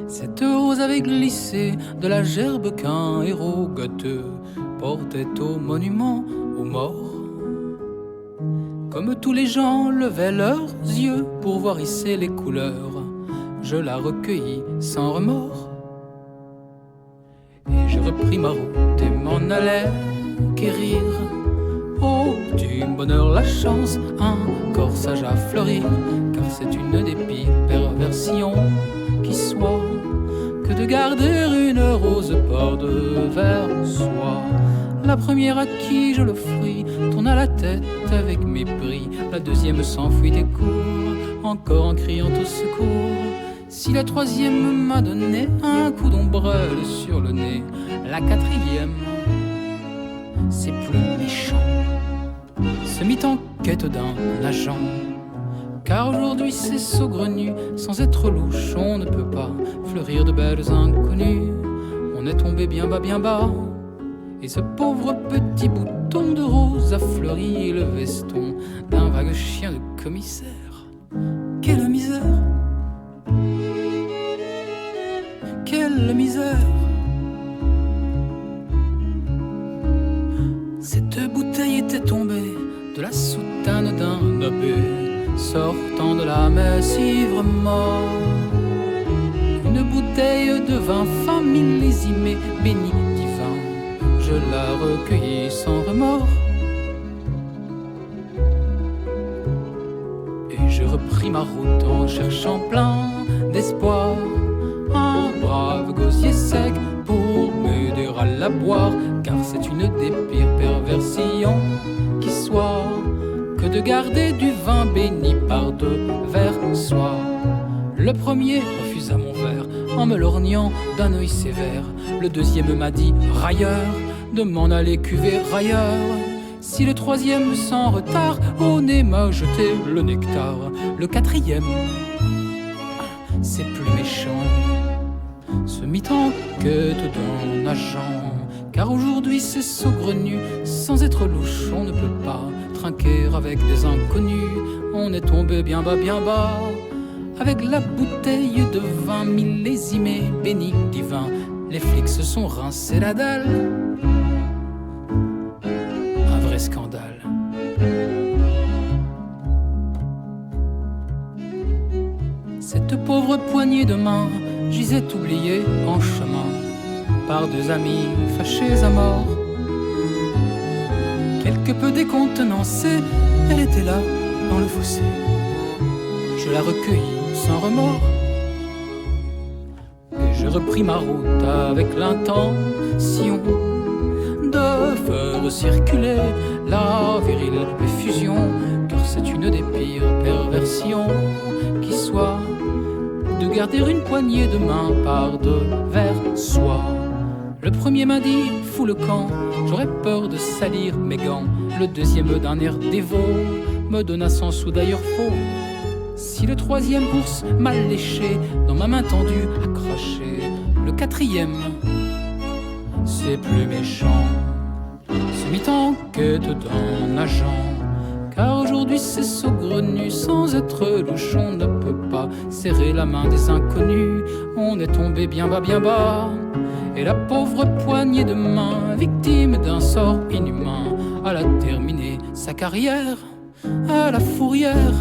Cette rose avait glissé de la gerbe qu'un héros gâteux portait au monument aux morts. Comme tous les gens levaient leurs yeux pour voir hisser les couleurs, je la recueillis sans remords. Et je repris ma route et m'en allais quérir oh, du bonheur la chance, un corsage à fleurir, car c'est une des pires perversions qui soit que de garder une rose par-devers soi. La première à qui je l'offris tourna la tête avec mépris. La deuxième s'enfuit et court, encore en criant au secours. Si la troisième m'a donné un coup d'ombrelle sur le nez, la quatrième, c'est plus méchant, se mit en quête d'un agent. Car aujourd'hui c'est saugrenu, sans être louche, on ne peut pas fleurir de belles inconnues. On est tombé bien bas, et ce pauvre petit bouton de rose a fleuri le veston d'un vague chien de commissaire. Quelle misère! Quelle misère! Cette bouteille était tombée de la soutane d'un abbé, sortant de la messe ivre mort. Une bouteille de vin fin millésimé, béni divin, je la recueillis sans remords. Et je repris ma route en cherchant plein d'espoir un brave gosier sec pour m'aider à la boire, car c'est une des pires perversions qui soit que de garder du vin béni par-devers soi. Le premier refusa mon verre en me lorgnant d'un œil sévère. Le deuxième m'a dit railleur de m'en aller cuver railleur. Si le troisième sans retard au nez m'a jeté le nectar, le quatrième, c'est plus méchant, se mit en quête d'un agent. Car aujourd'hui c'est saugrenu, sans être louche on ne peut pas trinquer avec des inconnus. On est tombé bien bas, avec la bouteille de vin millésimé, béni divin. Les flics se sont rincés la dalle, un vrai scandale. Cette pauvre poignée de main gisait oubliée en chemin par deux amis fâchés à mort. Quelque peu décontenancée, elle était là dans le fossé. Je la recueillis sans remords. Et je repris ma route avec l'intention de faire circuler la virile effusion, car c'est une des pires perversions qui soit de garder une poignée de main par-devers soi. Le premier m'a dit fous le camp, j'aurais peur de salir mes gants. Le deuxième d'un air dévot me donna 100 sous d'ailleurs faux. Si le troisième ours mal léché dans ma main tendue a craché, le quatrième, c'est plus méchant, se mit en quête d'un agent. Car aujourd'hui c'est saugrenu, sans être louche on ne peut pas serrer la main des inconnus. On est tombé bien bas, et la pauvre poignée de main, victime d'un sort inhumain, elle a terminé sa carrière à la fourrière.